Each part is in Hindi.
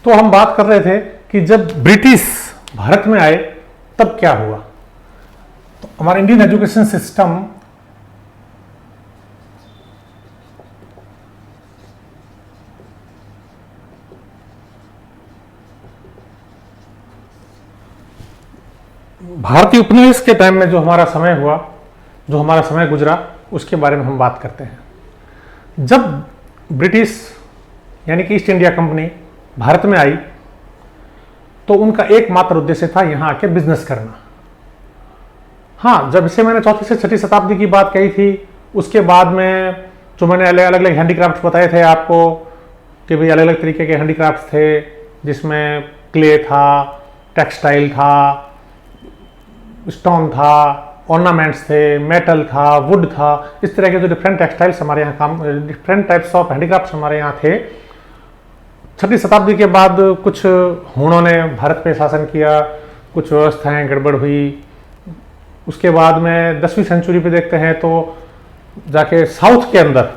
तो हम बात कर रहे थे कि जब ब्रिटिश भारत में आए तब क्या हुआ। तो हमारा इंडियन एजुकेशन सिस्टम भारतीय उपनिवेश के टाइम में जो हमारा समय हुआ, जो हमारा समय गुजरा, उसके बारे में हम बात करते हैं। जब ब्रिटिश यानी कि ईस्ट इंडिया कंपनी भारत में आई तो उनका एकमात्र उद्देश्य था यहाँ आके बिजनेस करना। हाँ, जब इसे मैंने 4वीं से 6वीं शताब्दी की बात कही थी, उसके बाद में जो मैंने अलग अलग हैंडीक्राफ्ट बताए थे आपको कि भाई अलग अलग तरीके के हैंडीक्राफ्ट थे, जिसमें क्ले था, टेक्सटाइल था, स्टोन था, ऑर्नामेंट्स थे, मेटल था, वुड था। इस तरह के जो डिफरेंट टेक्सटाइल्स हमारे यहाँ काम, डिफरेंट टाइप्स ऑफ हैंडीक्राफ्ट्स हमारे यहाँ थे। 6वीं शताब्दी के बाद कुछ हुणों ने भारत पे शासन किया, कुछ व्यवस्थाएं गड़बड़ हुई। उसके बाद में 10वीं सेंचुरी पे देखते हैं तो जाके साउथ के अंदर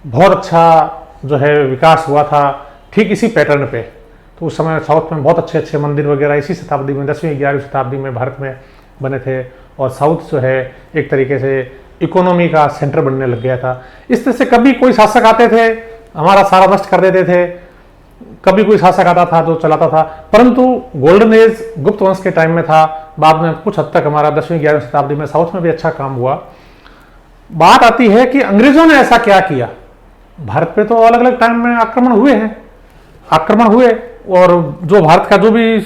बहुत अच्छा जो है विकास हुआ था, ठीक इसी पैटर्न पे। तो उस समय साउथ में बहुत अच्छे अच्छे मंदिर वगैरह इसी शताब्दी में, 10वीं 11वीं शताब्दी में भारत में बने थे। और साउथ जो है एक तरीके से इकोनॉमी का सेंटर बनने लग गया था। इस तरह से कभी कोई शासक आते थे, हमारा सारा नष्ट कर देते थे, कभी कोई शासक आता था जो चलाता था। परंतु गोल्डन एज गुप्त वंश के टाइम में था। बाद में कुछ हद तक हमारा 10वीं 11वीं शताब्दी में साउथ में भी अच्छा काम हुआ। बात आती है कि अंग्रेजों ने ऐसा क्या किया। भारत पे तो अलग अलग टाइम में आक्रमण हुए और जो भारत का जो भी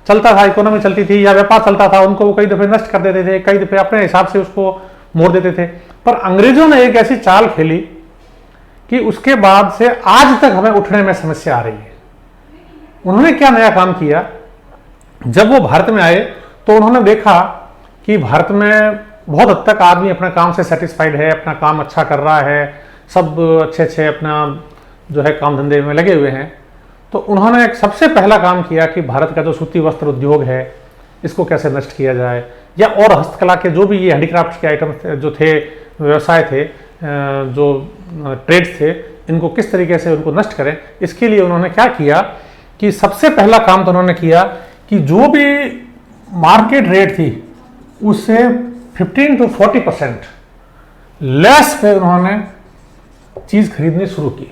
चलता था, इकोनॉमी चलती थी या व्यापार चलता था, उनको वो कई दफे नष्ट कर देते थे, कई दफे अपने हिसाब से उसको मोड़ देते थे। पर अंग्रेजों ने एक ऐसी चाल खेली कि उसके बाद से आज तक हमें उठने में समस्या आ रही है। उन्होंने क्या नया काम किया, जब वो भारत में आए तो उन्होंने देखा कि भारत में बहुत हद तक आदमी अपने काम से सेटिस्फाइड है, अपना काम अच्छा कर रहा है, सब अच्छे अच्छे अपना जो है काम धंधे में लगे हुए हैं। तो उन्होंने एक सबसे पहला काम किया कि भारत का जो सूती वस्त्र उद्योग है इसको कैसे नष्ट किया जाए, या और हस्तकला के जो भी ये हैंडीक्राफ्ट के आइटम जो थे, व्यवसाय थे, जो ट्रेड्स थे, इनको किस तरीके से उनको नष्ट करें। इसके लिए उन्होंने क्या किया कि सबसे पहला काम तो उन्होंने किया कि जो भी मार्केट रेट थी उससे 15 to 40% लेस पे उन्होंने चीज खरीदनी शुरू की।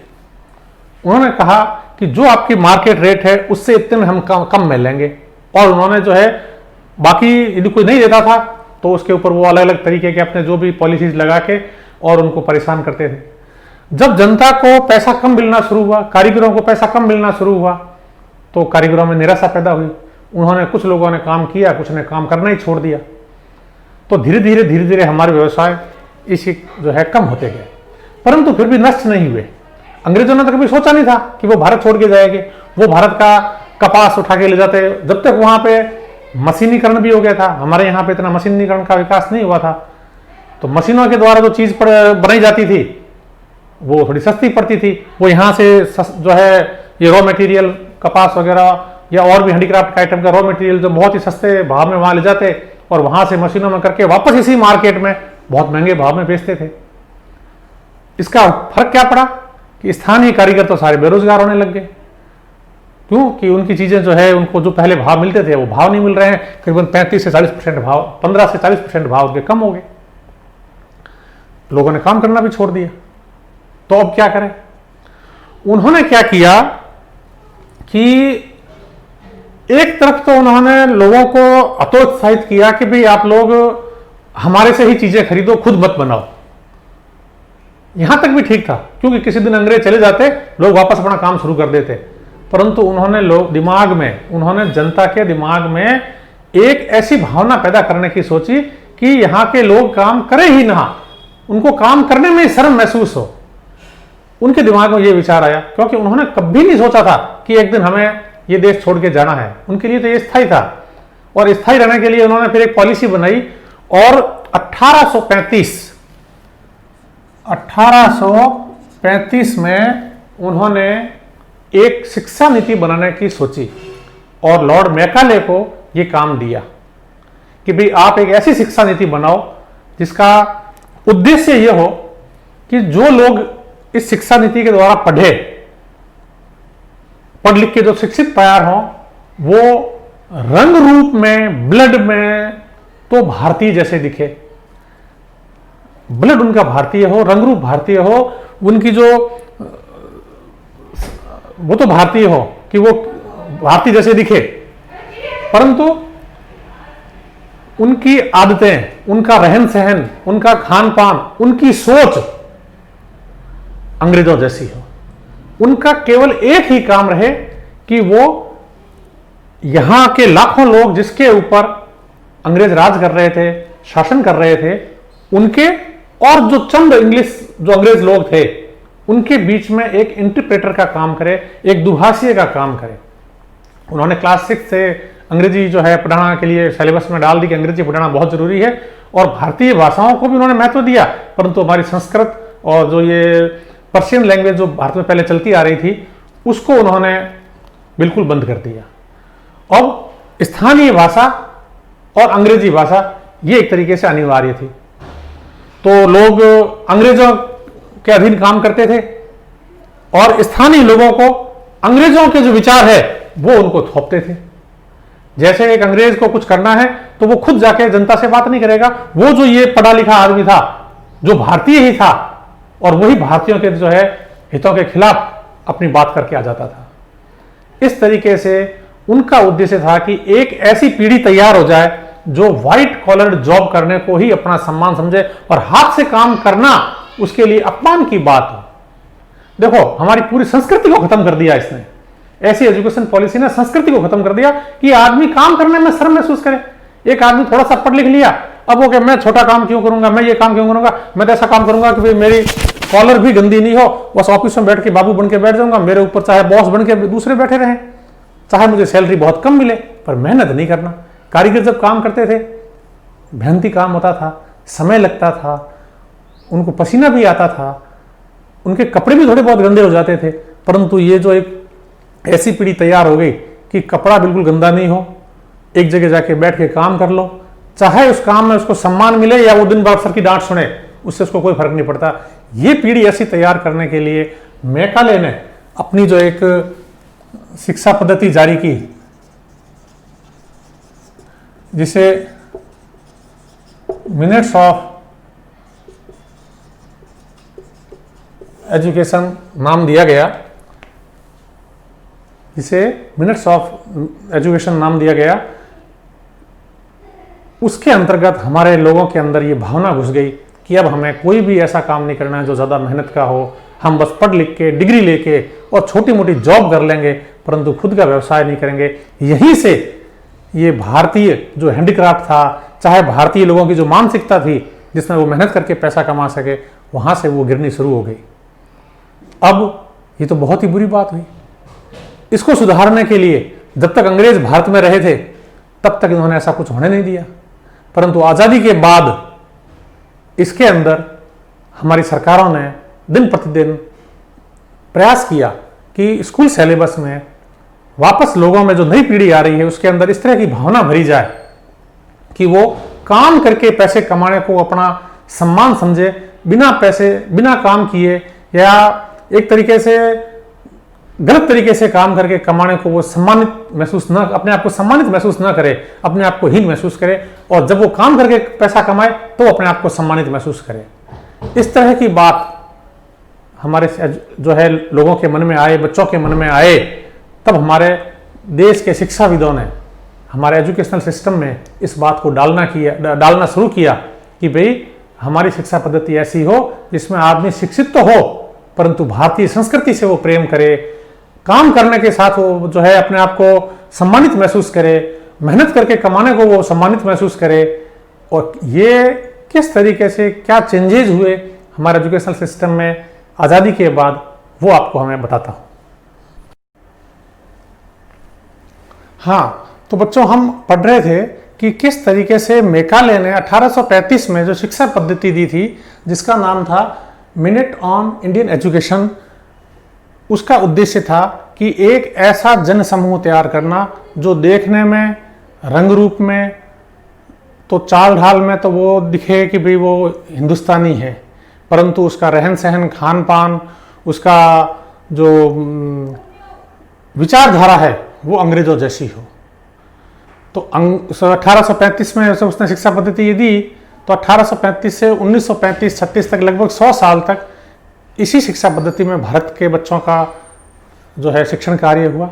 उन्होंने कहा कि जो आपकी मार्केट रेट है उससे इतने में हम कम में लेंगे। और उन्होंने जो है बाकी यदि कोई नहीं देता था तो उसके ऊपर वो अलग अलग तरीके के अपने जो भी पॉलिसीज लगा के और उनको परेशान करते थे। जब जनता को पैसा कम मिलना शुरू हुआ, कारीगरों को पैसा कम मिलना शुरू हुआ, तो कारीगरों में निराशा पैदा हुई। उन्होंने, कुछ लोगों ने काम किया, कुछ ने काम करना ही छोड़ दिया। तो धीरे धीरे हमारे व्यवसाय इसी जो है कम होते गए, परंतु फिर भी नष्ट नहीं हुए। अंग्रेजों ने तो कभी सोचा नहीं था कि वो भारत छोड़ के जाएंगे। वो भारत का कपास उठा के ले जाते, जब तक वहां पे मशीनीकरण भी हो गया था। हमारे यहाँ पे इतना मशीनीकरण का विकास नहीं हुआ था, तो मशीनों के द्वारा जो चीज बनाई जाती थी वो थोड़ी सस्ती पड़ती थी। वो यहाँ से जो है ये रॉ मटेरियल, कपास वगैरह या और भी हैंडीक्राफ्ट का आइटम का रॉ मटेरियल जो बहुत ही सस्ते भाव में वहां ले जाते और वहां से मशीनों में करके वापस इसी मार्केट में बहुत महंगे भाव में बेचते थे। इसका फर्क क्या पड़ा कि स्थानीय कारीगर तो सारे बेरोजगार होने लग गए। क्यों कि उनकी चीजें जो है उनको जो पहले भाव मिलते थे वो भाव नहीं मिल रहे हैं। करीबन 35 से 40% भाव, 15 से 40% भाव उनके कम हो गए। लोगों ने काम करना भी छोड़ दिया। तो अब क्या करें? उन्होंने क्या किया कि एक तरफ तो उन्होंने लोगों को हतोत्साहित किया कि भाई आप लोग हमारे से ही चीजें खरीदो, खुद मत बनाओ। यहां तक भी ठीक था, क्योंकि किसी दिन अंग्रेज चले जाते, लोग वापस अपना काम शुरू कर देते। परंतु उन्होंने उन्होंने जनता के दिमाग में एक ऐसी भावना पैदा करने की सोची कि यहाँ के लोग काम करें ही ना, उनको काम करने में शर्म महसूस हो। उनके दिमाग में यह विचार आया, क्योंकि उन्होंने कभी नहीं सोचा था कि एक दिन हमें ये देश छोड़ के जाना है। उनके लिए तो ये स्थायी था, और स्थायी रहने के लिए उन्होंने फिर एक पॉलिसी बनाई और 1835 में उन्होंने एक शिक्षा नीति बनाने की सोची और लॉर्ड मैकाले को यह काम दिया कि भाई आप एक ऐसी शिक्षा नीति बनाओ जिसका उद्देश्य यह हो कि जो लोग इस शिक्षा नीति के द्वारा पढ़ लिख के जो शिक्षित तैयार हों वो रंग रूप में, ब्लड में तो भारतीय जैसे दिखे, ब्लड उनका भारतीय हो, रंग रूप भारतीय हो, उनकी जो वो तो भारतीय हो कि वो भारतीय जैसे दिखे, परंतु उनकी आदतें, उनका रहन सहन, उनका खान पान, उनकी सोच अंग्रेजों जैसी हो। उनका केवल एक ही काम रहे कि वो यहां के लाखों लोग जिसके ऊपर अंग्रेज राज कर रहे थे, शासन कर रहे थे, उनके और जो चंद जो अंग्रेज लोग थे उनके बीच में एक इंटरप्रेटर का काम करे, एक दुभाषिए का काम करे। उन्होंने क्लास 6 से अंग्रेजी जो है पढ़ाना के लिए सिलेबस में डाल दी कि अंग्रेजी पढ़ाना बहुत जरूरी है, और भारतीय भाषाओं को भी उन्होंने महत्व दिया, परंतु हमारी संस्कृत और जो ये पर्शियन लैंग्वेज जो भारत में पहले चलती आ रही थी उसको उन्होंने बिल्कुल बंद कर दिया। अब स्थानीय भाषा और अंग्रेजी भाषा ये एक तरीके से अनिवार्य थी। तो लोग अंग्रेजों के अधीन काम करते थे और स्थानीय लोगों को अंग्रेजों के जो विचार है वो उनको थोपते थे। जैसे एक अंग्रेज को कुछ करना है तो वो खुद जाके जनता से बात नहीं करेगा, वो जो ये पढ़ा लिखा आदमी था जो भारतीय ही था और वही भारतीयों के जो है हितों के खिलाफ अपनी बात करके आ जाता था। इस तरीके से उनका उद्देश्य था कि एक ऐसी पीढ़ी तैयार हो जाए जो व्हाइट कॉलर जॉब करने को ही अपना सम्मान समझे और हाथ से काम करना उसके लिए अपमान की बात हो। देखो हमारी पूरी संस्कृति को खत्म कर दिया इसने, ऐसी एजुकेशन पॉलिसी ने संस्कृति को खत्म कर दिया कि आदमी काम करने में शर्म महसूस करे। एक आदमी थोड़ा सा पढ़ लिख लिया, अब वो मैं छोटा काम क्यों करूंगा, मैं ये काम क्यों करूंगा, मैं तो ऐसा काम करूंगा कि भाई मेरी कॉलर भी गंदी नहीं हो, बस ऑफिस में बैठ के बाबू बन के बैठ जाऊंगा, मेरे ऊपर चाहे बॉस बन के दूसरे बैठे रहें, चाहे मुझे सैलरी बहुत कम मिले पर मेहनत नहीं करना। कारीगर जब काम करते थे मेहनती काम होता था, समय लगता था, उनको पसीना भी आता था, उनके कपड़े भी थोड़े बहुत गंदे हो जाते थे, परंतु ये जो एक ऐसी पीढ़ी तैयार हो गई कि कपड़ा बिल्कुल गंदा नहीं हो, एक जगह जाके बैठ के काम कर लो, चाहे उस काम में उसको सम्मान मिले या वो दिन भर अफसर की डांट सुने, उससे उसको कोई फर्क नहीं पड़ता। ये पीढ़ी ऐसी तैयार करने के लिए मैकाले ने अपनी जो एक शिक्षा पद्धति जारी की जिसे मिनट्स ऑफ एजुकेशन नाम दिया गया, उसके अंतर्गत हमारे लोगों के अंदर ये भावना घुस गई कि अब हमें कोई भी ऐसा काम नहीं करना है जो ज़्यादा मेहनत का हो, हम बस पढ़ लिख के डिग्री लेके और छोटी मोटी जॉब कर लेंगे परंतु खुद का व्यवसाय नहीं करेंगे। यहीं से ये भारतीय जो हैंडीक्राफ्ट था, चाहे भारतीय लोगों की जो मानसिकता थी जिसमें वो मेहनत करके पैसा कमा सके, वहाँ से वो गिरनी शुरू हो गई। अब ये तो बहुत ही बुरी बात हुई। इसको सुधारने के लिए जब तक अंग्रेज भारत में रहे थे तब तक इन्होंने ऐसा कुछ होने नहीं दिया, परंतु आज़ादी के बाद इसके अंदर हमारी सरकारों ने दिन प्रतिदिन प्रयास किया कि स्कूल सिलेबस में वापस लोगों में जो नई पीढ़ी आ रही है उसके अंदर इस तरह की भावना भरी जाए कि वो काम करके पैसे कमाने को अपना सम्मान समझे, बिना पैसे बिना काम किए या एक तरीके से गलत तरीके से काम करके कमाने को वो सम्मानित महसूस न, अपने आप को सम्मानित महसूस न करे, अपने आप को हीन महसूस करे, और जब वो काम करके पैसा कमाए तो अपने आप को सम्मानित महसूस करे। इस तरह की बात हमारे जो है लोगों के मन में आए, बच्चों के मन में आए, तब हमारे देश के शिक्षाविदों ने हमारे एजुकेशनल सिस्टम में इस बात को डालना शुरू किया कि भाई हमारी शिक्षा पद्धति ऐसी हो जिसमें आदमी शिक्षित तो हो परंतु भारतीय संस्कृति से वो प्रेम करे, काम करने के साथ वो जो है अपने आप को सम्मानित महसूस करे, मेहनत करके कमाने को वो सम्मानित महसूस करे। और ये किस तरीके से क्या चेंजेस हुए हमारे एजुकेशनल सिस्टम में आज़ादी के बाद, वो आपको हमें बताता हूँ। हाँ, तो बच्चों हम पढ़ रहे थे कि किस तरीके से मैकाले ने 1835 में जो शिक्षा पद्धति दी थी जिसका नाम था मिनट ऑन इंडियन एजुकेशन, उसका उद्देश्य था कि एक ऐसा जन समूह तैयार करना जो देखने में, रंग रूप में, तो चाल ढाल में तो वो दिखे कि भाई वो हिंदुस्तानी है, परंतु उसका रहन सहन, खान पान, उसका जो विचारधारा है वो अंग्रेजों जैसी हो। तो 1835 में जब उसने शिक्षा पद्धति ये दी, तो 1835 से 1935-36 तक लगभग 100 साल तक इसी शिक्षा पद्धति में भारत के बच्चों का जो है शिक्षण कार्य हुआ।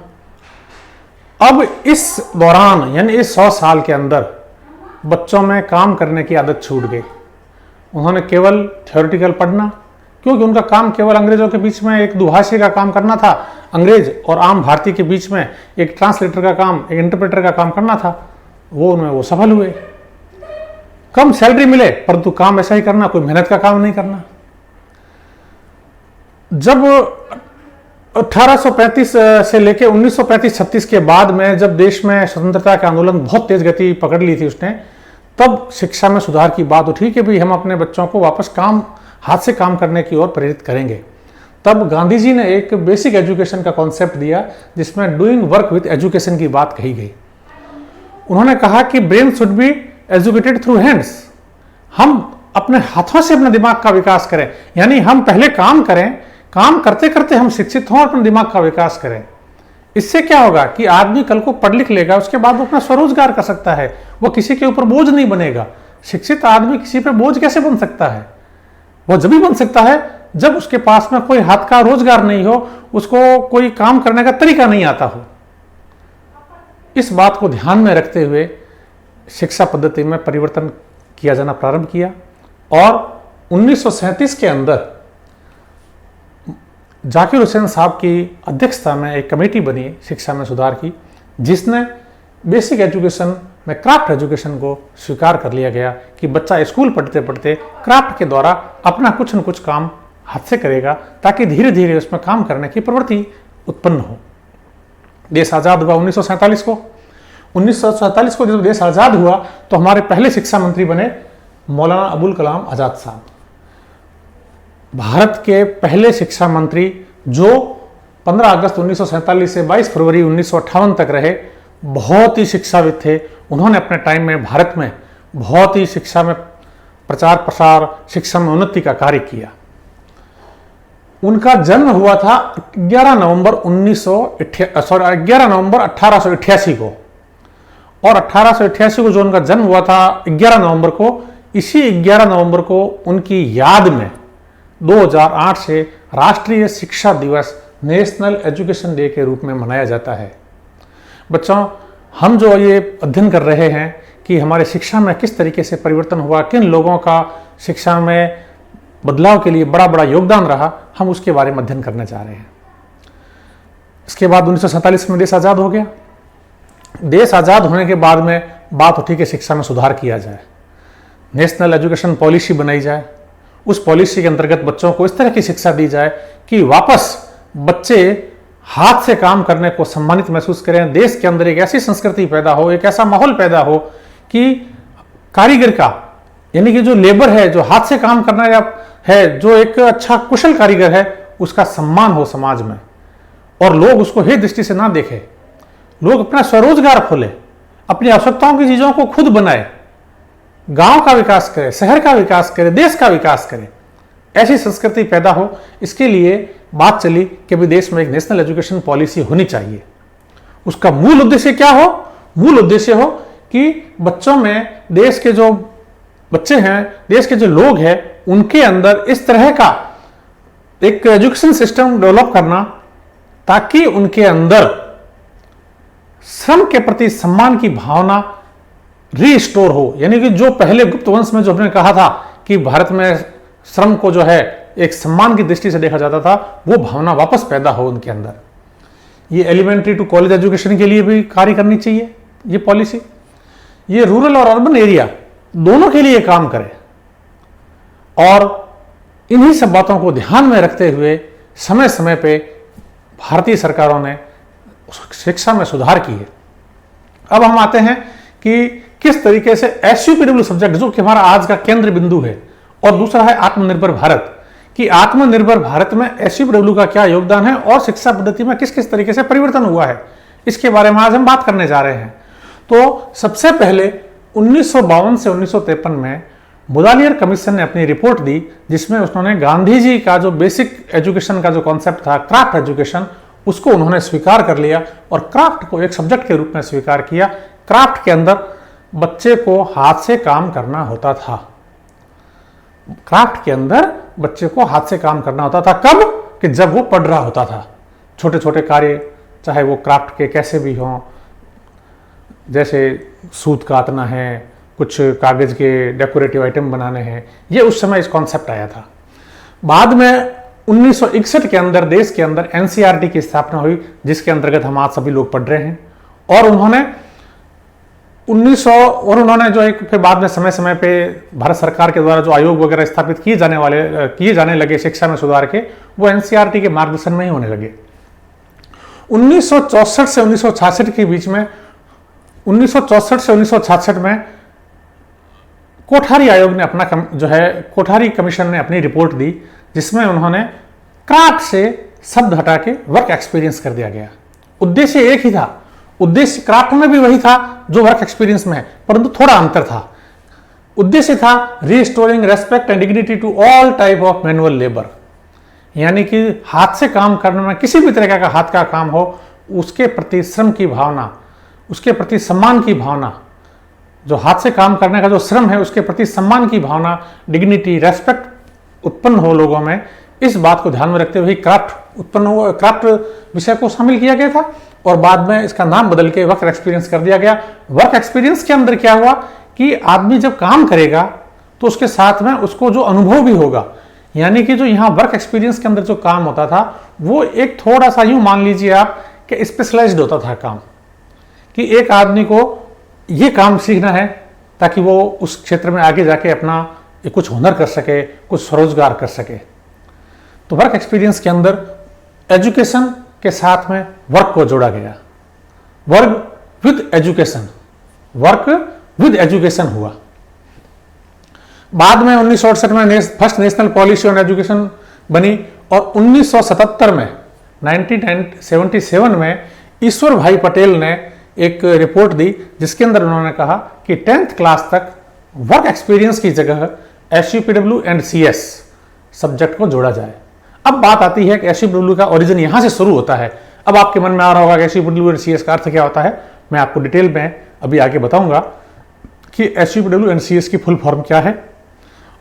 अब इस दौरान यानी इस 100 साल के अंदर बच्चों में काम करने की आदत छूट गई। उन्होंने केवल थ्योरेटिकल पढ़ना, क्योंकि उनका काम केवल अंग्रेजों के बीच में एक दुभाषी का काम करना था, अंग्रेज और आम भारतीय के बीच में एक ट्रांसलेटर का काम, एक इंटरप्रेटर का काम करना था। वो सफल हुए। कम सैलरी मिले परंतु काम ऐसा ही करना, कोई मेहनत का काम नहीं करना। जब 1835 से लेकर 1935-36 के बाद में जब देश में स्वतंत्रता के आंदोलन बहुत तेज गति पकड़ ली थी उसने, तब शिक्षा में सुधार की बात उठी कि भाई हम अपने बच्चों को वापस हाथ से काम करने की ओर प्रेरित करेंगे। तब गांधी जी ने एक बेसिक एजुकेशन का कॉन्सेप्ट दिया जिसमें डूइंग वर्क विथ एजुकेशन की बात कही गई। उन्होंने कहा कि brain should be educated through hands. हम अपने हाथों से अपने दिमाग का विकास करें, यानी हम पहले काम करें, काम करते करते हम शिक्षित हों और अपने दिमाग का विकास करें। इससे क्या होगा कि आदमी कल को पढ़ लिख लेगा, उसके बाद वो अपना स्वरोजगार कर सकता है, वो किसी के ऊपर बोझ नहीं बनेगा। शिक्षित आदमी किसी पे बोझ कैसे बन सकता है? वो जब भी बन सकता है जब उसके पास में कोई हाथ का रोजगार नहीं हो, उसको कोई काम करने का तरीका नहीं आता हो। इस बात को ध्यान में रखते हुए शिक्षा पद्धति में परिवर्तन किया जाना प्रारंभ किया और 1937 के अंदर जाकिर हुसैन साहब की अध्यक्षता में एक कमेटी बनी शिक्षा में सुधार की, जिसने बेसिक एजुकेशन में क्राफ्ट एजुकेशन को स्वीकार कर लिया गया कि बच्चा स्कूल पढ़ते पढ़ते क्राफ्ट के द्वारा अपना कुछ न कुछ काम हाथ से करेगा, ताकि धीरे धीरे उसमें काम करने की प्रवृत्ति उत्पन्न हो। देश आज़ाद हुआ 1947 को। 1947 को जब देश आज़ाद हुआ तो हमारे पहले शिक्षा मंत्री बने मौलाना अबुल कलाम आज़ाद साहब, भारत के पहले शिक्षा मंत्री जो 15 अगस्त 1947 से 22 फरवरी 1958 तक रहे। बहुत ही शिक्षाविद थे। उन्होंने अपने टाइम में भारत में बहुत ही शिक्षा में प्रचार प्रसार, शिक्षा में उन्नति का कार्य किया। उनका जन्म हुआ था 11 नवंबर 1888 को, और 1888 को जो उनका जन्म हुआ था 11 नवंबर को, इसी 11 नवंबर को उनकी याद में 2008 से राष्ट्रीय शिक्षा दिवस नेशनल एजुकेशन डे के रूप में मनाया जाता है। बच्चों, हम जो ये अध्ययन कर रहे हैं कि हमारे शिक्षा में किस तरीके से परिवर्तन हुआ, किन लोगों का शिक्षा में बदलाव के लिए बड़ा बड़ा योगदान रहा, हम उसके बारे में अध्ययन करने जा रहे हैं। इसके बाद 1947 में देश आज़ाद हो गया। देश आज़ाद होने के बाद में बात उठी कि शिक्षा में सुधार किया जाए, नेशनल एजुकेशन पॉलिसी बनाई जाए। उस पॉलिसी के अंतर्गत बच्चों को इस तरह की शिक्षा दी जाए कि वापस बच्चे हाथ से काम करने को सम्मानित महसूस करें। देश के अंदर एक ऐसी संस्कृति पैदा हो, एक ऐसा माहौल पैदा हो कि कारीगर का, यानी कि जो लेबर है, जो हाथ से काम करना है, जो एक अच्छा कुशल कारीगर है, उसका सम्मान हो समाज में, और लोग उसको हे दृष्टि से ना देखें। लोग अपना स्वरोजगार खोले, अपनी आवश्यकताओं की चीजों को खुद बनाए, गांव का विकास करे, शहर का विकास करे, देश का विकास करे। ऐसी संस्कृति पैदा हो, इसके लिए बात चली कि भी देश में एक नेशनल एजुकेशन पॉलिसी होनी चाहिए। उसका मूल उद्देश्य क्या हो? मूल उद्देश्य हो कि बच्चों में, देश के जो बच्चे हैं, देश के जो लोग हैं, उनके अंदर इस तरह का एक एजुकेशन सिस्टम डेवलप करना ताकि उनके अंदर श्रम के प्रति सम्मान की भावना रीस्टोर हो। यानी कि जो पहले गुप्त वंश में जो हमने कहा था कि भारत में श्रम को जो है एक सम्मान की दृष्टि से देखा जाता था, वो भावना वापस पैदा हो उनके अंदर। ये एलिमेंट्री टू कॉलेज एजुकेशन के लिए भी कार्य करनी चाहिए ये पॉलिसी। ये रूरल और अर्बन एरिया दोनों के लिए काम करे, और इन्हीं सब बातों को ध्यान में रखते हुए समय समय पे भारतीय सरकारों ने शिक्षा में सुधार किए। अब हम आते हैं कि किस तरीके से SUPW सब्जेक्ट, जो कि हमारा आज का केंद्र बिंदु है, और दूसरा है आत्मनिर्भर भारत, कि आत्मनिर्भर भारत में SUPW का क्या योगदान है और शिक्षा पद्धति में किस किस तरीके से परिवर्तन हुआ है, इसके बारे में आज हम बात करने जा रहे हैं। तो सबसे पहले 1952 से 1953 में मुदालियर कमीशन ने अपनी रिपोर्ट दी, जिसमें उन्होंने गांधी जी का जो बेसिक एजुकेशन का जो कॉन्सेप्ट था, क्राफ्ट एजुकेशन, उसको उन्होंने स्वीकार कर लिया और क्राफ्ट को एक सब्जेक्ट के रूप में स्वीकार किया। क्राफ्ट के अंदर बच्चे को हाथ से काम करना होता था। क्राफ्ट के अंदर बच्चे को हाथ से काम करना होता था। कब? कि जब वो पढ़ रहा होता था। छोटे छोटे कार्य, चाहे वो क्राफ्ट के कैसे भी हों, जैसे सूत काटना है, कुछ कागज के डेकोरेटिव आइटम बनाने हैं, ये उस समय इस कॉन्सेप्ट आया था। बाद में 1961 के अंदर देश के अंदर एनसीईआरटी की स्थापना हुई, जिसके अंतर्गत हम आज सभी लोग पढ़ रहे हैं। और उन्होंने जो एक फिर बाद में समय समय पे भारत सरकार के द्वारा जो आयोग वगैरह स्थापित किए जाने लगे शिक्षा में सुधार के, वो एनसीईआरटी के मार्गदर्शन में ही होने लगे। 1964 से 1966 के बीच में 1964 से 1966 में कोठारी आयोग ने अपना कोठारी कमीशन ने अपनी रिपोर्ट दी, जिसमें उन्होंने क्राफ्ट से शब्द हटा के वर्क एक्सपीरियंस कर दिया गया। उद्देश्य एक ही था, उद्देश्य क्राफ्ट में भी वही था जो वर्क एक्सपीरियंस में है, परंतु थोड़ा अंतर था। उद्देश्य था restoring respect and dignity to all type of manual labour, यानी कि हाथ से काम करने में किसी भी तरह का हाथ का काम हो, उसके प्रति श्रम की भावना, उसके प्रति सम्मान की भावना, जो हाथ से काम करने का जो श्रम है उसके प्रति सम्मान की भावना, डिग्निटी, रेस्पेक्ट उत्पन्न हो लोगों में। इस बात को ध्यान में रखते हुए क्राफ्ट विषय को शामिल किया गया था और बाद में इसका नाम बदल के वर्क एक्सपीरियंस कर दिया गया। वर्क एक्सपीरियंस के अंदर क्या हुआ कि आदमी जब काम करेगा तो उसके साथ में उसको जो अनुभव भी होगा, यानी कि जो यहाँ वर्क एक्सपीरियंस के अंदर जो काम होता था वो एक थोड़ा सा यूं मान लीजिए आप कि स्पेशलाइज्ड होता था काम, कि एक आदमी को ये काम सीखना है ताकि वो उस क्षेत्र में आगे जाके अपना कुछ हुनर कर सके, कुछ स्वरोजगार कर सके। तो वर्क एक्सपीरियंस के अंदर एजुकेशन के साथ में वर्क को जोड़ा गया। वर्क विद एजुकेशन हुआ। बाद में 1968 में first national policy on education बनी और 1977 में 1977 में ईश्वर भाई पटेल ने एक रिपोर्ट दी, जिसके अंदर उन्होंने कहा कि 10th क्लास तक वर्क एक्सपीरियंस की जगह SUPW एंड CS सब्जेक्ट को जोड़ा जाए। अब बात आती है कि SUPW का ओरिजिन यहां से शुरू होता है। अब आपके मन में आ रहा होगा कि SUPW एंड CS का अर्थ क्या होता है। मैं आपको डिटेल में अभी आगे बताऊंगा कि SUPW एंड CS की फुल फॉर्म क्या है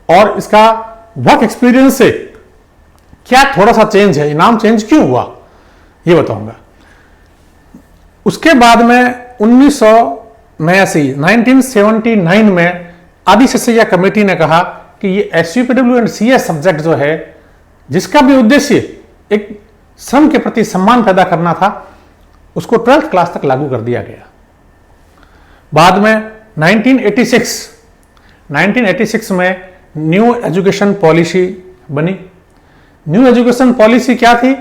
और इसका वर्क एक्सपीरियंस से क्या थोड़ा सा चेंज है, नाम चेंज क्यों हुआ, ये बताऊंगा। उसके बाद में 1979 में आदि ससैया कमेटी ने कहा कि ये SUPW एंड CS सब्जेक्ट जो है, जिसका भी उद्देश्य एक श्रम के प्रति सम्मान पैदा करना था, उसको 12th क्लास तक लागू कर दिया गया। बाद में 1986 में न्यू एजुकेशन पॉलिसी बनी। न्यू एजुकेशन पॉलिसी क्या थी?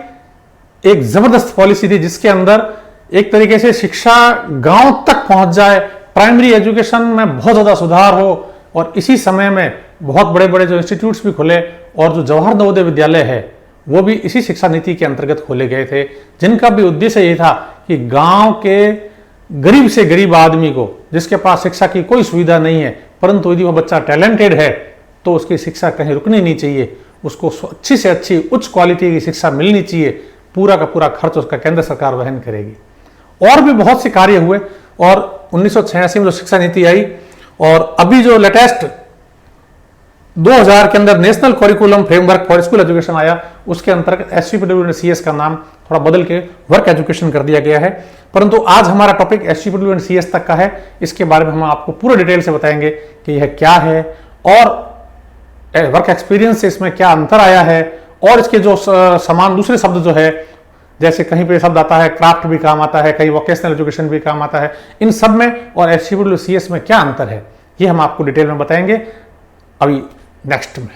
एक जबरदस्त पॉलिसी थी जिसके अंदर एक तरीके से शिक्षा गांव तक पहुंच जाए, प्राइमरी एजुकेशन में बहुत ज्यादा सुधार हो, और इसी समय में बहुत बड़े बड़े जो इंस्टीट्यूट्स भी खुले और जो जवाहर नवोदय विद्यालय है वो भी इसी शिक्षा नीति के अंतर्गत खोले गए थे, जिनका भी उद्देश्य ये था कि गांव के गरीब से गरीब आदमी को, जिसके पास शिक्षा की कोई सुविधा नहीं है, परंतु यदि वह बच्चा टैलेंटेड है तो उसकी शिक्षा कहीं रुकनी नहीं चाहिए, उसको अच्छी से अच्छी उच्च क्वालिटी की शिक्षा मिलनी चाहिए। पूरा का पूरा खर्च उसका केंद्र सरकार वहन करेगी। और भी बहुत से कार्य हुए और 1986 में जो शिक्षा नीति आई और अभी जो लेटेस्ट 2000 के अंदर national curriculum framework for school education आया, उसके अंतर्गत SUPW एंड CS का नाम थोड़ा बदल के वर्क एजुकेशन कर दिया गया है। परंतु आज हमारा टॉपिक SUPW एंड CS तक का है। इसके बारे में हम आपको पूरे डिटेल से बताएंगे कि यह क्या है और वर्क एक्सपीरियंस से इसमें क्या अंतर आया है, और इसके जो समान दूसरे शब्द जो है, जैसे कहीं पे शब्द आता है क्राफ्ट भी काम आता है, कहीं वोकेशनल एजुकेशन भी काम आता है, इन सब में और SUPW CS में क्या अंतर है, ये हम आपको डिटेल में बताएंगे अभी नेक्स्ट में।